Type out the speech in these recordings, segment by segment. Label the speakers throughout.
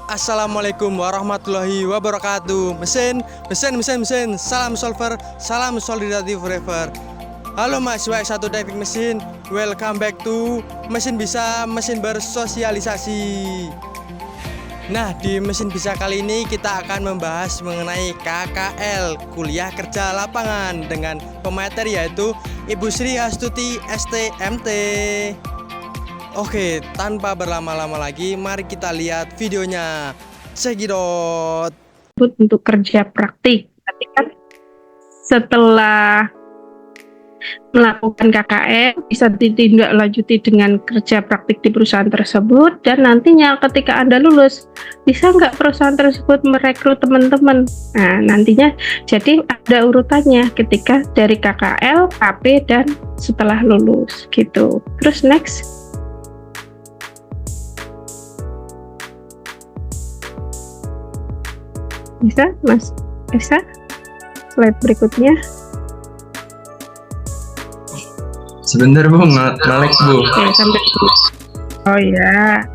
Speaker 1: Assalamualaikum warahmatullahi wabarakatuh. Mesin, salam solver, salam solidarity forever. Halo mahasiswa S1 Teknik Mesin, welcome back to Mesin Bisa, mesin bersosialisasi. Nah, di Mesin Bisa kali ini kita akan membahas mengenai KKL, kuliah kerja lapangan, dengan pemateri yaitu Ibu Sri Astuti STMT. Oke, tanpa berlama-lama lagi, mari kita lihat videonya. Check it out.
Speaker 2: Untuk kerja praktik, tapi kan setelah melakukan KKL bisa ditindaklanjuti dengan kerja praktik di perusahaan tersebut, dan nantinya ketika Anda lulus bisa nggak perusahaan tersebut merekrut teman-teman. Nah, nantinya jadi ada urutannya ketika dari KKL, KP, dan setelah lulus gitu. Terus next. Bisa, Mas Esa? Slide berikutnya.
Speaker 3: Sebentar Bu, nge-lag Bu.
Speaker 2: Oke, sampai dulu. Oh ya.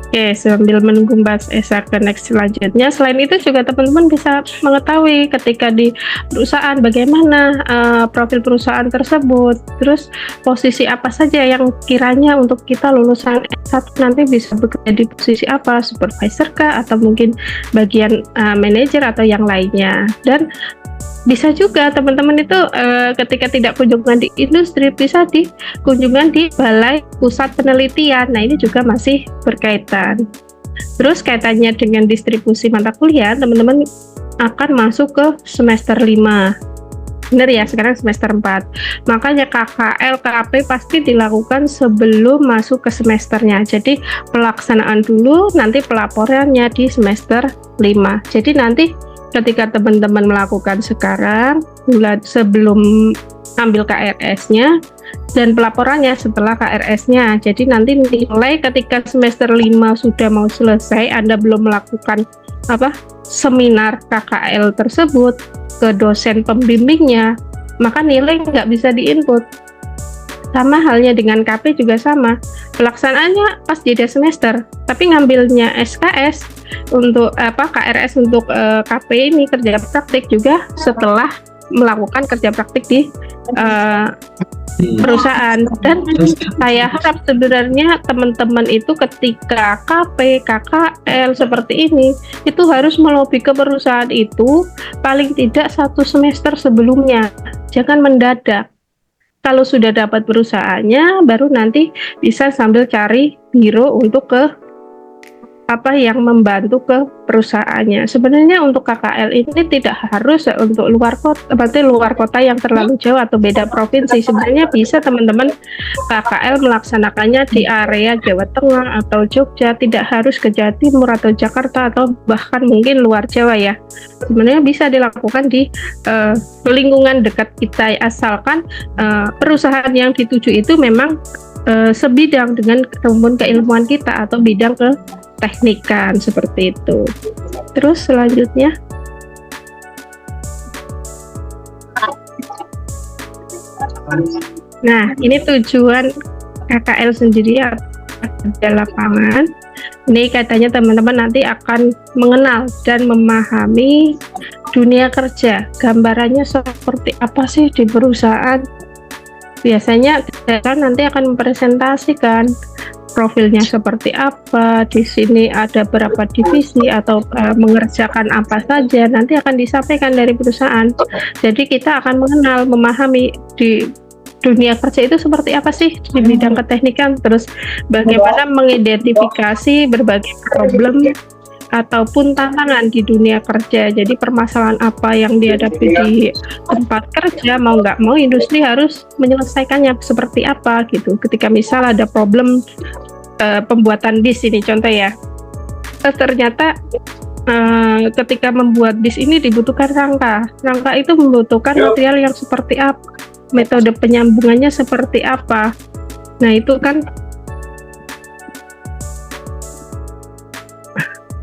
Speaker 2: Oke, sambil menunggu Mbak Esa ke next selanjutnya. Selain itu juga teman-teman bisa mengetahui ketika di perusahaan bagaimana profil perusahaan tersebut. Terus posisi apa saja yang kiranya untuk kita lulusan S1 nanti bisa bekerja di posisi apa, supervisor kah, atau mungkin bagian manajer atau yang lainnya. Dan bisa juga teman-teman itu ketika tidak kunjungan di industri bisa di kunjungan di balai pusat penelitian. Nah, ini juga masih berkaitan. Terus kaitannya dengan distribusi mata kuliah, teman-teman akan masuk ke semester 5. Benar ya, sekarang semester 4. Makanya KKL, KP pasti dilakukan sebelum masuk ke semesternya. Jadi pelaksanaan dulu, nanti pelaporannya di semester 5. Jadi nanti ketika teman-teman melakukan sekarang, sebelum ambil KRS-nya, dan pelaporannya setelah KRS-nya. Jadi nanti nilai ketika semester 5 sudah mau selesai, Anda belum melakukan seminar KKL tersebut ke dosen pembimbingnya, maka nilai nggak bisa diinput. Sama halnya dengan KP juga sama, pelaksanaannya pas jeda semester, tapi ngambilnya SKS untuk KRS untuk KP ini kerja praktik juga setelah melakukan kerja praktik di perusahaan. Dan saya harap sebenarnya teman-teman itu ketika KP, KKL seperti ini itu harus melobi ke perusahaan itu paling tidak 1 semester sebelumnya, jangan mendadak. Kalau sudah dapat perusahaannya, baru nanti bisa sambil cari biro untuk yang membantu ke perusahaannya. Sebenarnya untuk KKL ini tidak harus untuk luar kota yang terlalu jauh atau beda provinsi. Sebenarnya bisa teman-teman KKL melaksanakannya di area Jawa Tengah atau Jogja, tidak harus ke Jawa Timur atau Jakarta atau bahkan mungkin luar Jawa ya. Sebenarnya bisa dilakukan di lingkungan dekat kita, asalkan perusahaan yang dituju itu memang sebidang dengan rumpun keilmuan kita atau bidang keteknikan seperti itu. Terus selanjutnya, nah ini tujuan KKL sendiri kerja lapangan. Ini katanya teman-teman nanti akan mengenal dan memahami dunia kerja. Gambarannya seperti apa sih di perusahaan? Biasanya kan nanti akan mempresentasikan profilnya seperti apa, di sini ada berapa divisi atau mengerjakan apa saja, nanti akan disampaikan dari perusahaan. Jadi kita akan mengenal, memahami di dunia kerja itu seperti apa sih di bidang keteknikan, terus bagaimana mengidentifikasi berbagai problem ataupun tantangan di dunia kerja. Jadi permasalahan apa yang dihadapi di tempat kerja, mau nggak mau industri harus menyelesaikannya seperti apa gitu. Ketika misal ada problem pembuatan bis ini contoh ya, ternyata ketika membuat bis ini dibutuhkan rangka itu membutuhkan material yang seperti apa, metode penyambungannya seperti apa. Nah itu kan,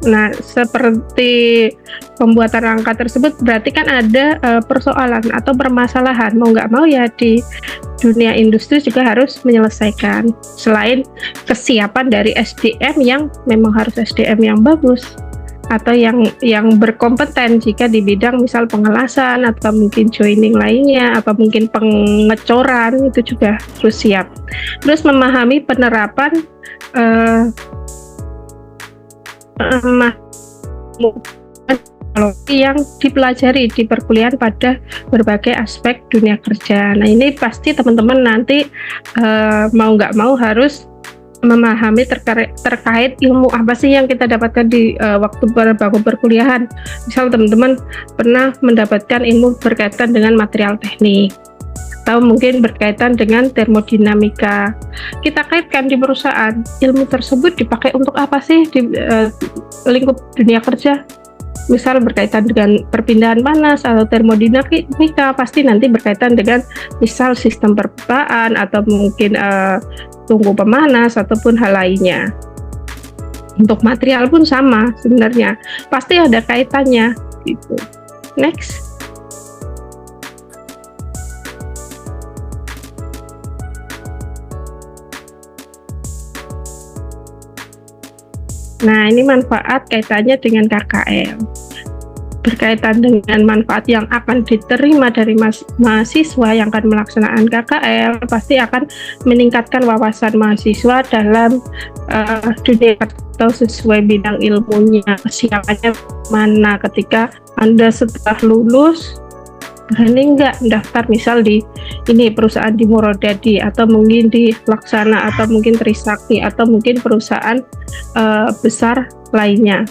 Speaker 2: nah seperti pembuatan rangka tersebut berarti kan ada persoalan atau permasalahan, mau nggak mau ya di dunia industri juga harus menyelesaikan. Selain kesiapan dari SDM yang memang harus SDM yang bagus, atau yang berkompeten jika di bidang misal pengelasan atau mungkin joining lainnya atau mungkin pengecoran, itu juga harus siap. Terus memahami penerapan teknologi yang dipelajari di perkuliahan pada berbagai aspek dunia kerja. Nah, ini pasti teman-teman nanti mau nggak mau harus memahami terkait ilmu apa sih yang kita dapatkan di waktu bangku perkuliahan. Misal teman-teman pernah mendapatkan ilmu berkaitan dengan material teknik atau mungkin berkaitan dengan termodinamika. Kita kaitkan di perusahaan, ilmu tersebut dipakai untuk apa sih di lingkup dunia kerja? Misal berkaitan dengan perpindahan panas atau termodinamika, pasti nanti berkaitan dengan misal sistem perpipaan atau mungkin tungku pemanas ataupun hal lainnya. Untuk material pun sama sebenarnya, pasti ada kaitannya gitu. Next. Nah, ini manfaat kaitannya dengan KKL. Berkaitan dengan manfaat yang akan diterima dari mahasiswa yang akan melaksanakan KKL, pasti akan meningkatkan wawasan mahasiswa dalam dunia atau sesuai bidang ilmunya, kesiapannya mana ketika Anda setelah lulus. Berani nggak mendaftar misal di ini perusahaan di Murodadi atau mungkin di Laksana atau mungkin Trisakti atau mungkin perusahaan besar lainnya.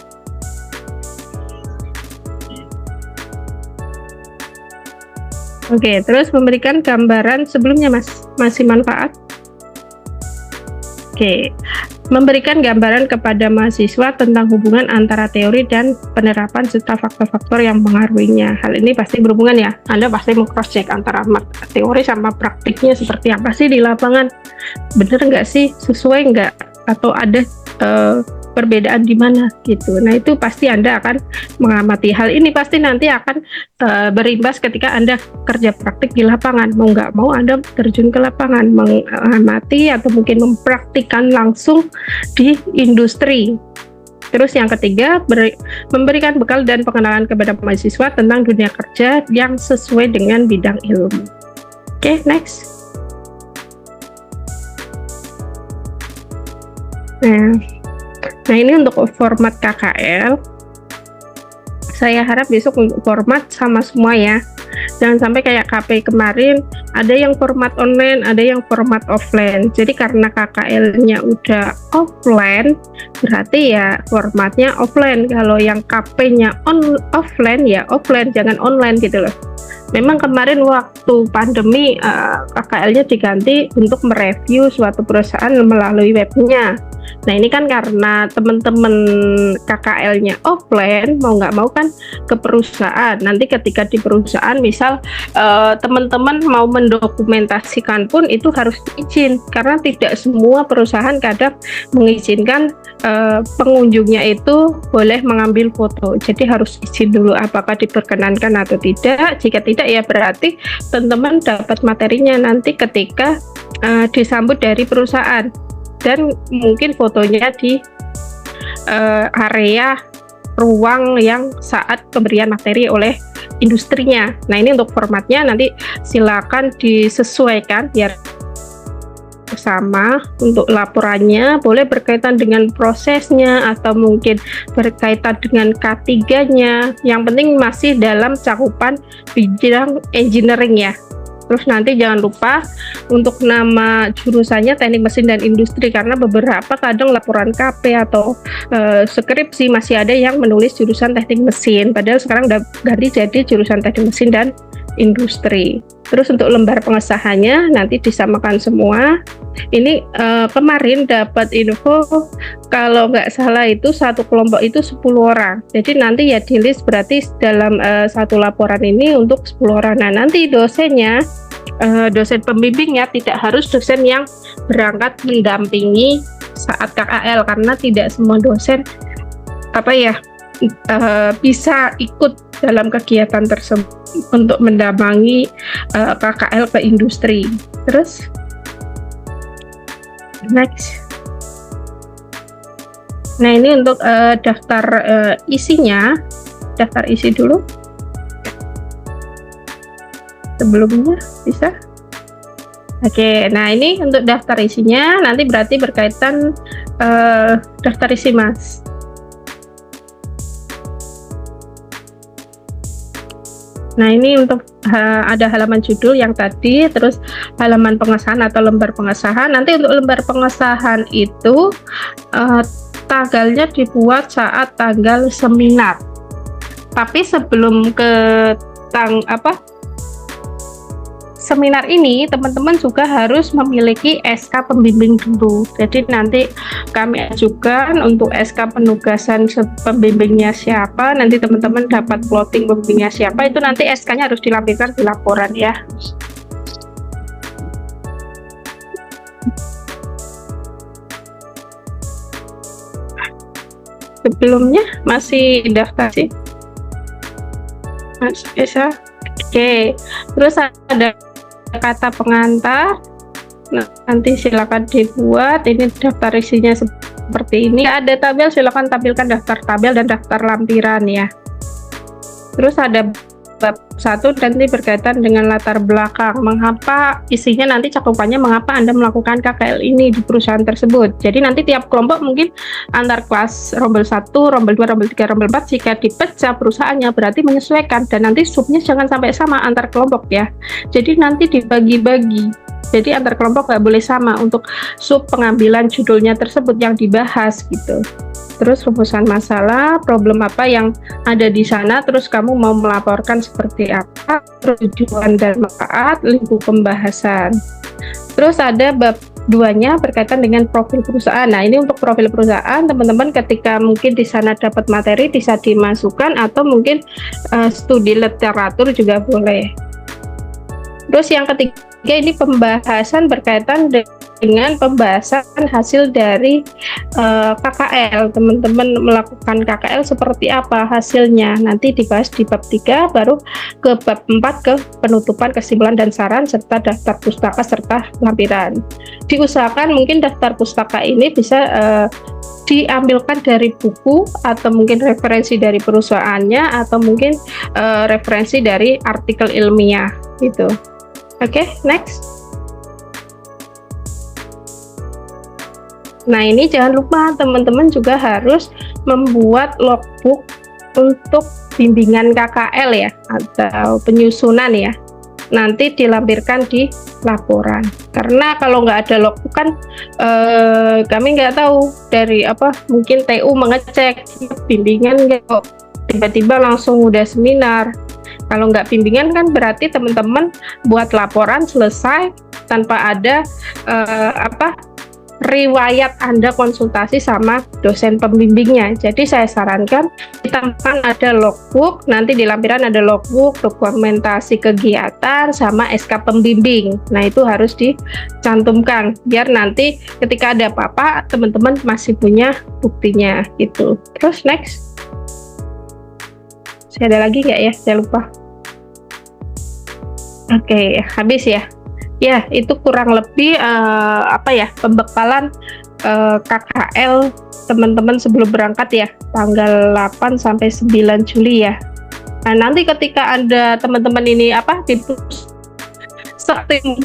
Speaker 2: Oke, terus memberikan gambaran sebelumnya masih manfaat. Oke, memberikan gambaran kepada mahasiswa tentang hubungan antara teori dan penerapan serta faktor-faktor yang mengaruhinya. Hal ini pasti berhubungan ya, Anda pasti meng-cross-check antara teori sama praktiknya seperti apa sih di lapangan. Bener nggak sih, sesuai nggak, atau ada perbedaan di mana gitu. Nah, itu pasti Anda akan mengamati. Hal ini pasti nanti akan berimbas ketika Anda kerja praktik di lapangan. Mau nggak mau Anda terjun ke lapangan, mengamati atau mungkin mempraktikkan langsung di industri. Terus yang ketiga, memberikan bekal dan pengenalan kepada mahasiswa tentang dunia kerja yang sesuai dengan bidang ilmu. Oke, next. Nah, ini untuk format KKL. Saya harap besok untuk format sama semua ya. Jangan sampai kayak KP kemarin, ada yang format online, ada yang format offline. Jadi karena KKL-nya udah offline, berarti ya formatnya offline. Kalau yang KP-nya offline, ya offline, jangan online gitu loh. Memang kemarin waktu pandemi KKL-nya diganti untuk mereview suatu perusahaan melalui webnya. Nah, ini kan karena teman-teman KKL-nya offline, mau nggak mau kan ke perusahaan. Nanti ketika di perusahaan misal teman-teman mau mendokumentasikan pun itu harus izin, karena tidak semua perusahaan kadang mengizinkan pengunjungnya itu boleh mengambil foto. Jadi harus izin dulu apakah diperkenankan atau tidak. Jika tidak ya berarti teman-teman dapat materinya nanti ketika disambut dari perusahaan. Dan mungkin fotonya di area ruang yang saat pemberian materi oleh industrinya. Nah, ini untuk formatnya nanti silakan disesuaikan biar bersama. Untuk laporannya boleh berkaitan dengan prosesnya atau mungkin berkaitan dengan K3-nya. Yang penting masih dalam cakupan bidang engineering ya. Terus nanti jangan lupa untuk nama jurusannya teknik mesin dan industri, karena beberapa kadang laporan KP atau skripsi masih ada yang menulis jurusan teknik mesin, padahal sekarang udah ganti jadi jurusan teknik mesin dan industri. Terus untuk lembar pengesahannya nanti disamakan semua. Ini kemarin dapat info kalau nggak salah itu satu kelompok itu 10 orang. Jadi nanti ya di list berarti dalam satu laporan ini untuk 10 orang. Nah, nanti dosennya dosen pembimbingnya tidak harus dosen yang berangkat mendampingi saat KKL, karena tidak semua dosen bisa ikut dalam kegiatan tersebut untuk mendampingi KKL ke industri. Terus next. Nah, ini untuk daftar isinya, daftar isi dulu. Sebelumnya bisa. Oke, nah ini untuk daftar isinya nanti berarti berkaitan daftar isi Mas. Nah, ini untuk ada halaman judul yang tadi, terus halaman pengesahan atau lembar pengesahan. Nanti untuk lembar pengesahan itu tanggalnya dibuat saat tanggal seminar. Tapi sebelum ke seminar ini, teman-teman juga harus memiliki SK pembimbing dulu. Jadi nanti kami ajukan untuk SK penugasan pembimbingnya siapa, nanti teman-teman dapat plotting pembimbingnya siapa, itu nanti SK-nya harus dilampirkan di laporan ya. Sebelumnya masih daftar sih Mas Esa. Oke, terus ada kata pengantar. Nah, nanti silakan dibuat. Ini daftar isinya seperti ini. Ada tabel, silakan tampilkan daftar tabel dan daftar lampiran ya. Terus ada bab 1 nanti berkaitan dengan latar belakang. Mengapa isinya nanti cakupannya mengapa Anda melakukan KKL ini di perusahaan tersebut. Jadi nanti tiap kelompok mungkin antar kelas rombel 1, rombel 2, rombel 3, rombel 4 jika dipecah perusahaannya berarti menyesuaikan, dan nanti subnya jangan sampai sama antar kelompok ya. Jadi nanti dibagi-bagi. Jadi antar kelompok nggak boleh sama untuk sub pengambilan judulnya tersebut yang dibahas gitu. Terus rumusan masalah, problem apa yang ada di sana, terus kamu mau melaporkan seperti apa, terus tujuan dan manfaat, lingkup pembahasan. Terus ada bab 2-nya berkaitan dengan profil perusahaan. Nah, ini untuk profil perusahaan, teman-teman ketika mungkin di sana dapat materi bisa dimasukkan atau mungkin studi literatur juga boleh. Terus yang ketiga ini pembahasan berkaitan dengan pembahasan hasil dari KKL. Teman-teman melakukan KKL seperti apa hasilnya, nanti dibahas di bab 3, baru ke bab 4 ke penutupan, kesimpulan dan saran serta daftar pustaka serta lampiran. Diusahakan mungkin daftar pustaka ini bisa diambilkan dari buku atau mungkin referensi dari perusahaannya atau mungkin referensi dari artikel ilmiah gitu. Oke, next. Nah, ini jangan lupa teman-teman juga harus membuat logbook untuk bimbingan KKL ya, atau penyusunan ya. Nanti dilampirkan di laporan. Karena kalau nggak ada logbook kan kami nggak tahu dari apa, mungkin TU mengecek bimbingan nggak kok tiba-tiba langsung udah seminar. Kalau nggak bimbingan kan berarti teman-teman buat laporan selesai tanpa ada riwayat Anda konsultasi sama dosen pembimbingnya. Jadi saya sarankan ditambahkan ada logbook, nanti di lampiran ada logbook, dokumentasi kegiatan sama SK pembimbing. Nah, itu harus dicantumkan biar nanti ketika ada apa-apa teman-teman masih punya buktinya gitu. Terus next. Saya ada lagi nggak ya? Saya lupa. Oke, habis ya. Ya, itu kurang lebih pembekalan KKL teman-teman sebelum berangkat ya, tanggal 8 sampai 9 Juli ya. Nah, nanti ketika Anda teman-teman ini di setting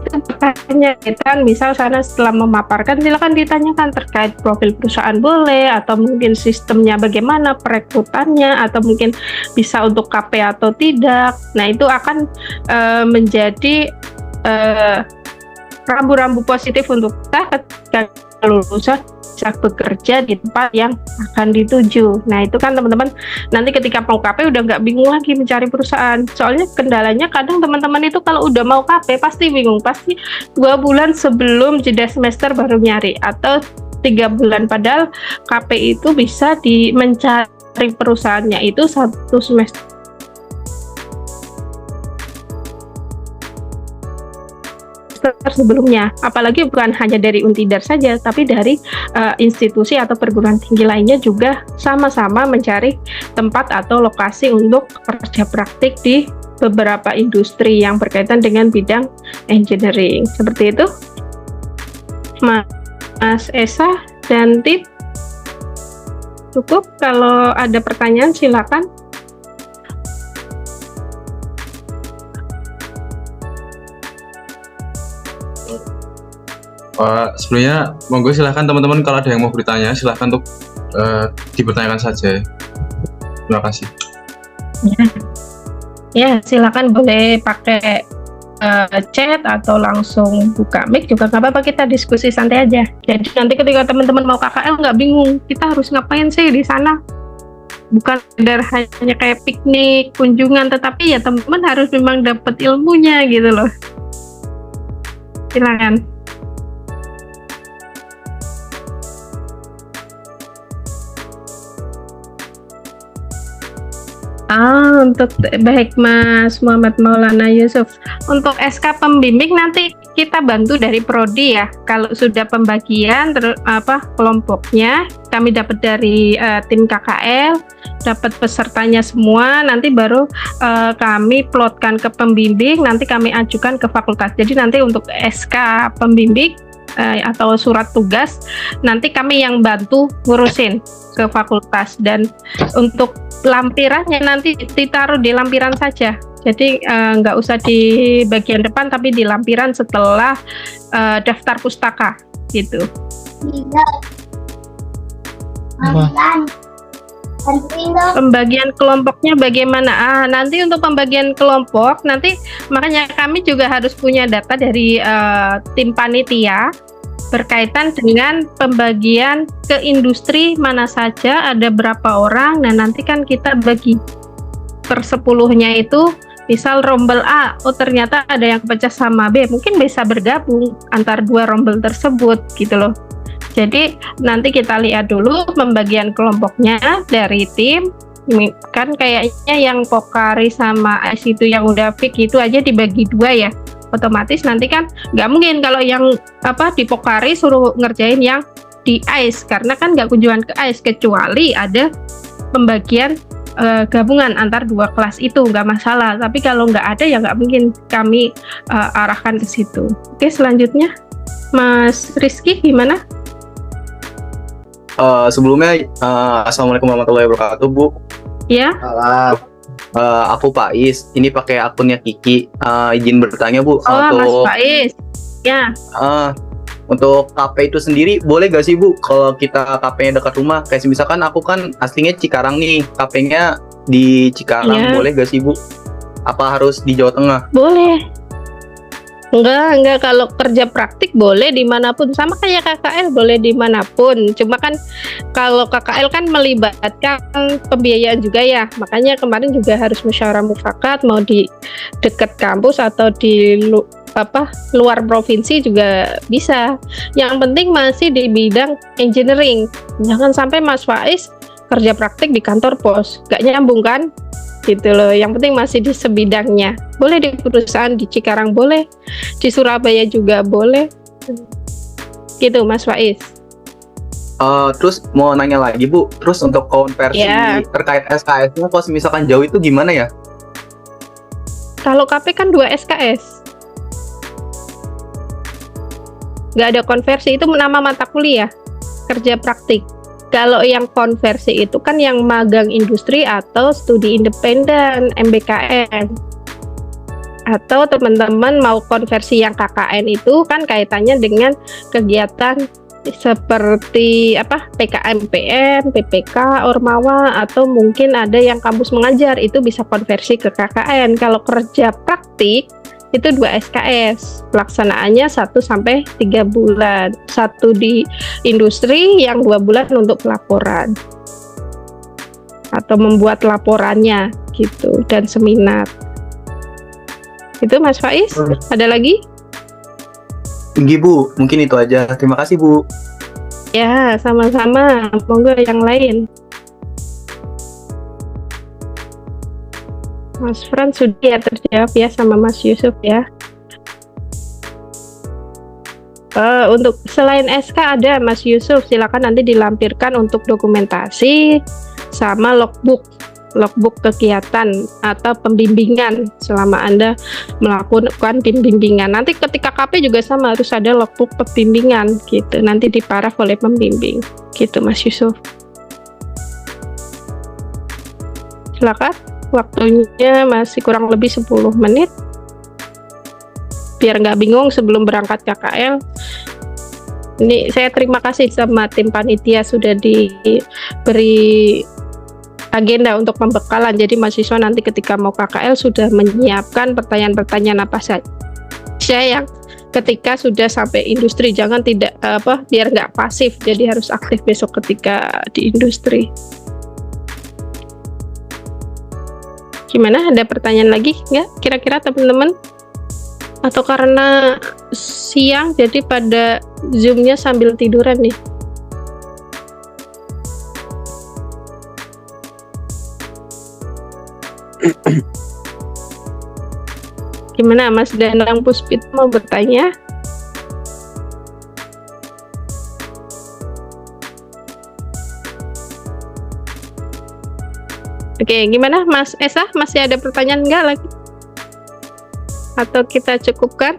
Speaker 2: bertanya, misal sana setelah memaparkan silakan ditanyakan terkait profil perusahaan boleh, atau mungkin sistemnya bagaimana, perekrutannya, atau mungkin bisa untuk KP atau tidak. Nah, itu akan menjadi rambu-rambu positif untuk kita ketika lulusan bisa bekerja di tempat yang akan dituju. Nah, itu kan teman-teman nanti ketika mau KP udah nggak bingung lagi mencari perusahaan. Soalnya kendalanya kadang teman-teman itu kalau udah mau KP pasti bingung, pasti 2 bulan sebelum jeda semester baru nyari, atau 3 bulan, padahal KP itu bisa mencari perusahaannya itu 1 semester sebelumnya. Apalagi bukan hanya dari Untidar saja, tapi dari institusi atau perguruan tinggi lainnya juga sama-sama mencari tempat atau lokasi untuk kerja praktik di beberapa industri yang berkaitan dengan bidang engineering. Seperti itu Mas Esa dan tim. cukup. Kalau ada pertanyaan silakan.
Speaker 3: Sebelumnya monggo silahkan teman-teman kalau ada yang mau bertanya silahkan untuk dipertanyakan saja. Terima kasih.
Speaker 2: Ya, silakan boleh pakai chat atau langsung buka mic juga nggak apa-apa, kita diskusi santai aja. Jadi nanti ketika teman-teman mau KKL nggak bingung, kita harus ngapain sih di sana? Bukan sekedar hanya kayak piknik, kunjungan, tetapi ya teman-teman harus memang dapat ilmunya gitu loh. Silakan. Untuk baik Mas Muhammad Maulana Yusuf, untuk SK pembimbing nanti kita bantu dari prodi ya. Kalau sudah pembagian kelompoknya kami dapat dari tim KKL, dapat pesertanya semua, nanti baru kami plotkan ke pembimbing, nanti kami ajukan ke fakultas. Jadi nanti untuk SK pembimbing atau surat tugas nanti kami yang bantu ngurusin ke fakultas, dan untuk lampirannya nanti ditaruh di lampiran saja. Jadi nggak usah di bagian depan tapi di lampiran setelah daftar pustaka gitu. Pembagian kelompoknya bagaimana? Nanti untuk pembagian kelompok nanti makanya kami juga harus punya data dari tim panitia berkaitan dengan pembagian ke industri mana saja, ada berapa orang. Nah nanti kan kita bagi per 10-nya itu, misal rombel A, oh ternyata ada yang kepecah sama B, mungkin bisa bergabung antar dua rombel tersebut gitu loh. Jadi nanti kita lihat dulu pembagian kelompoknya dari tim. Kan kayaknya yang Pokari sama AIS itu yang udah fix itu aja dibagi dua ya, otomatis nanti kan nggak mungkin kalau yang di Pokari suruh ngerjain yang di AIS, karena kan nggak kunjungan ke AIS, kecuali ada pembagian gabungan antar dua kelas itu nggak masalah, tapi kalau nggak ada ya nggak mungkin kami arahkan ke situ. Oke, selanjutnya Mas Rizky gimana?
Speaker 4: Sebelumnya Assalamualaikum warahmatullahi wabarakatuh, Bu.
Speaker 2: Ya.
Speaker 4: Aku Pais, ini pakai akunnya Kiki. Izin bertanya, Bu.
Speaker 2: Mas Pais. Ya.
Speaker 4: Untuk KP itu sendiri boleh gak sih, Bu, kalau kita KP-nya dekat rumah? Kayak misalkan aku kan aslinya Cikarang nih, KP-nya di Cikarang, boleh gak sih, Bu? Apa harus di Jawa Tengah?
Speaker 2: Boleh. Enggak, kalau kerja praktik boleh dimanapun, sama kayak KKL boleh dimanapun. Cuma kan kalau KKL kan melibatkan pembiayaan juga ya, makanya kemarin juga harus musyawarah mufakat, mau di dekat kampus atau di luar provinsi juga bisa. Yang penting masih di bidang engineering, jangan sampai Mas Faiz kerja praktik di kantor pos, gak nyambung kan? Gitu loh. Yang penting masih di sebidangnya. Boleh di perusahaan di Cikarang boleh, di Surabaya juga boleh. Gitu Mas Faiz.
Speaker 4: Terus mau nanya lagi, Bu. Terus untuk konversi terkait SKS-nya, kalau misalkan jauh itu gimana ya?
Speaker 2: Kalau KP kan 2 SKS. Nggak ada konversi, itu nama mata kuliah kerja praktik. Kalau yang konversi itu kan yang magang industri atau studi independen MBKN. Atau teman-teman mau konversi yang KKN itu kan kaitannya dengan kegiatan seperti PKMPM, PPK, Ormawa, atau mungkin ada yang kampus mengajar, itu bisa konversi ke KKN. Kalau kerja praktik itu 2 SKS, pelaksanaannya 1-3 bulan, 1 di industri, yang 2 bulan untuk pelaporan atau membuat laporannya gitu, dan seminar. Itu Mas Faiz, ada lagi?
Speaker 4: Tinggi, Bu, mungkin itu aja. Terima kasih, Bu.
Speaker 2: Ya, sama-sama. Monggo yang lain. Mas Fran sudah ya terjawab ya sama Mas Yusuf ya. Untuk selain SK ada Mas Yusuf, silakan nanti dilampirkan untuk dokumentasi sama logbook kegiatan atau pembimbingan selama Anda melakukan pembimbingan. Nanti ketika KP juga sama, harus ada logbook pembimbingan gitu. Nanti diparaf oleh pembimbing gitu Mas Yusuf. Silakan. Waktunya masih kurang lebih 10 menit. Biar nggak bingung sebelum berangkat KKL. Ini saya terima kasih sama tim panitia sudah diberi agenda untuk pembekalan. Jadi mahasiswa nanti ketika mau KKL sudah menyiapkan pertanyaan-pertanyaan apa saja yang ketika sudah sampai industri. Jangan biar nggak pasif. Jadi harus aktif besok ketika di industri. Gimana? Ada pertanyaan lagi nggak? Kira-kira teman-teman? Atau karena siang jadi pada zoomnya sambil tiduran nih? Gimana Mas Danang Puspit mau bertanya? Oke, gimana Mas Esa? Masih ada pertanyaan enggak lagi? Atau kita cukupkan?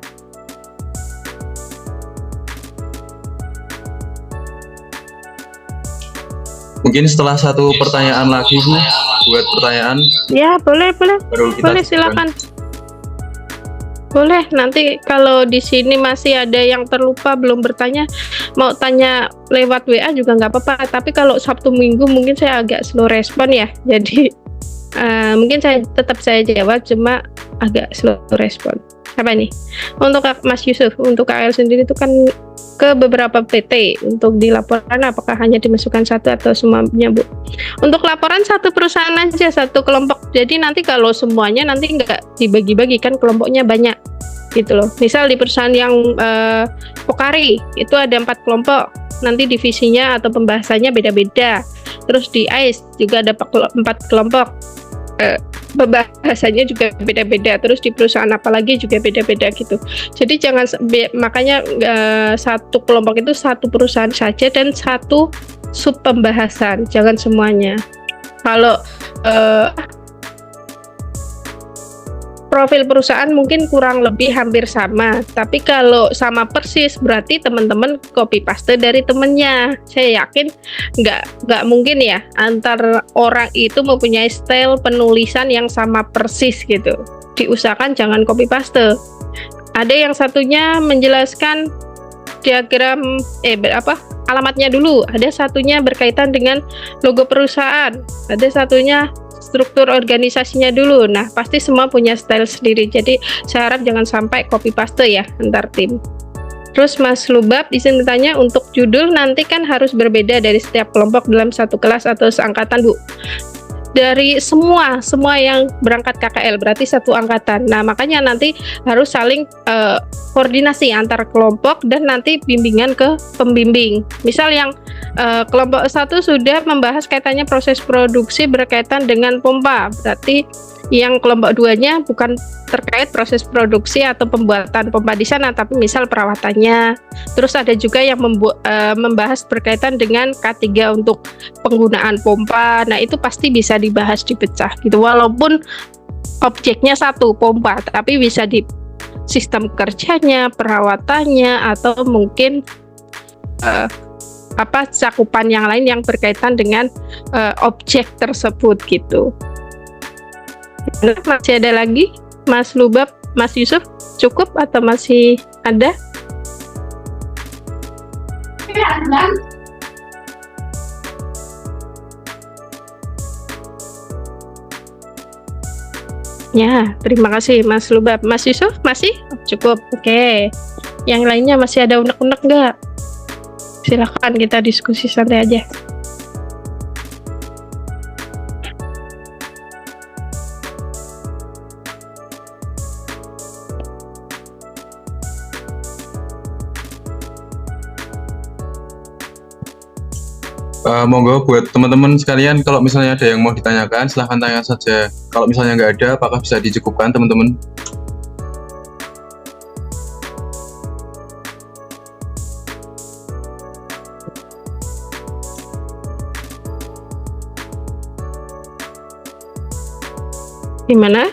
Speaker 3: Mungkin setelah satu pertanyaan lagi Bu, buat pertanyaan
Speaker 2: Ya, boleh.
Speaker 3: baru kita
Speaker 2: Boleh,
Speaker 3: cukupkan.
Speaker 2: silakan. Boleh, nanti kalau di sini masih ada yang terlupa belum bertanya, mau tanya lewat WA juga nggak apa-apa. Tapi kalau Sabtu Minggu mungkin saya agak slow respon ya. Jadi mungkin saya tetap jawab, cuma agak slow respon. Apa nih? Untuk Mas Yusuf, untuk KL sendiri itu kan ke beberapa PT untuk dilaporkan apakah hanya dimasukkan satu atau semuanya Bu? Untuk laporan satu perusahaan aja, satu kelompok. Jadi nanti kalau semuanya nanti nggak dibagi-bagi kan kelompoknya banyak gitu loh. Misal di perusahaan yang Pokari itu ada 4 kelompok, nanti divisinya atau pembahasannya beda-beda. Terus di AIS juga ada 4 kelompok. Pembahasannya juga beda-beda, terus di perusahaan apalagi juga beda-beda gitu. Jadi jangan makanya satu kelompok itu satu perusahaan saja dan satu sub pembahasan, jangan semuanya. Kalau profil perusahaan mungkin kurang lebih hampir sama, tapi kalau sama persis berarti teman-teman copy paste dari temennya. Saya yakin nggak mungkin ya antar orang itu mempunyai style penulisan yang sama persis gitu. Diusahakan jangan copy paste. Ada yang satunya menjelaskan diagram alamatnya dulu, ada satunya berkaitan dengan logo perusahaan, ada satunya struktur organisasinya dulu. Nah, pasti semua punya style sendiri. Jadi, saya harap jangan sampai copy paste ya antar tim. Terus Mas Lubab izin bertanya, untuk judul nanti kan harus berbeda dari setiap kelompok dalam satu kelas atau seangkatan, Bu. Dari semua yang berangkat KKL berarti satu angkatan. Nah, makanya nanti harus saling koordinasi antar kelompok dan nanti bimbingan ke pembimbing. Misal yang kelompok 1 sudah membahas kaitannya proses produksi berkaitan dengan pompa, berarti yang kelompok 2-nya bukan terkait proses produksi atau pembuatan pompa di sana, tapi misal perawatannya. Terus ada juga yang membahas berkaitan dengan K3 untuk penggunaan pompa. Nah, itu pasti bisa dibahas dipecah gitu. Walaupun objeknya satu pompa, tapi bisa di sistem kerjanya, perawatannya, atau mungkin cakupan yang lain yang berkaitan dengan objek tersebut gitu. Nah, masih ada lagi Mas Lubab, Mas Yusuf, cukup atau masih ada? Ya, terima kasih Mas Lubab. Mas Yusuf masih? Cukup, oke. Yang lainnya masih ada unek-unek nggak? Silakan kita diskusi santai aja.
Speaker 3: Monggo buat teman-teman sekalian, kalau misalnya ada yang mau ditanyakan silahkan tanyakan saja. Kalau misalnya nggak ada, apakah bisa dicukupkan teman-teman?
Speaker 2: Gimana?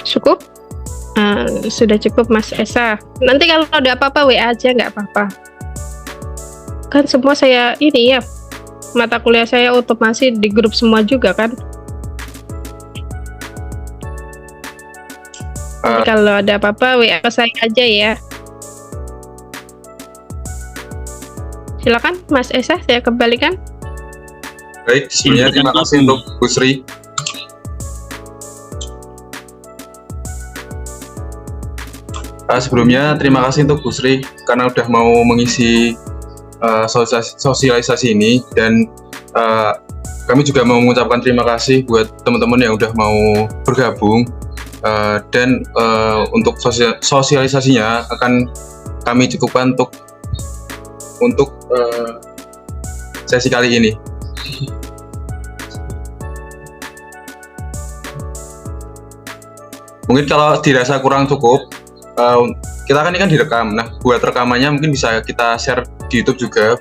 Speaker 2: Cukup? Sudah cukup Mas Esa. Nanti kalau ada apa-apa WA aja, nggak apa-apa. Kan semua saya ini ya mata kuliah saya otomasi di grup semua juga kan. Jadi kalau ada apa-apa WA ke saya aja ya. Silakan Mas Esa, saya kembalikan.
Speaker 3: Baik, sebelumnya terima kasih untuk Bu Sri. Sebelumnya terima kasih untuk Bu Sri karena udah mau mengisi sosialisasi ini, dan kami juga mau mengucapkan terima kasih buat teman-teman yang udah mau bergabung, dan untuk sosialisasinya akan kami cukupkan untuk sesi kali ini. Mungkin kalau dirasa kurang cukup, kita kan ini kan direkam. Nah, buat rekamannya mungkin bisa kita share di YouTube juga,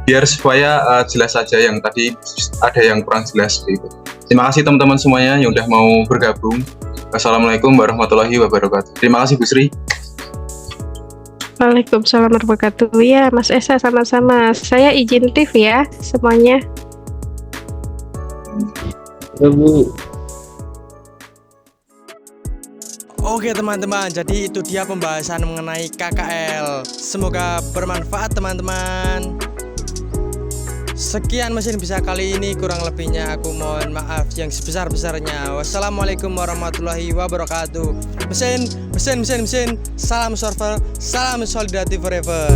Speaker 3: biar supaya jelas saja yang tadi ada yang kurang jelas gitu. Terima kasih teman-teman semuanya yang udah mau bergabung. Assalamualaikum warahmatullahi wabarakatuh. Terima kasih Bu Sri.
Speaker 2: Waalaikumsalam warahmatullahi wabarakatuh. Ya Mas Esa, sama-sama. Saya izin live ya semuanya.
Speaker 4: Ya, Bu.
Speaker 1: Oke teman-teman, jadi itu dia pembahasan mengenai KKL. Semoga bermanfaat teman-teman. Sekian mesin bisa kali ini, kurang lebihnya aku mohon maaf yang sebesar-besarnya. Wassalamualaikum warahmatullahi wabarakatuh. Mesin, salam server, salam solidarity forever.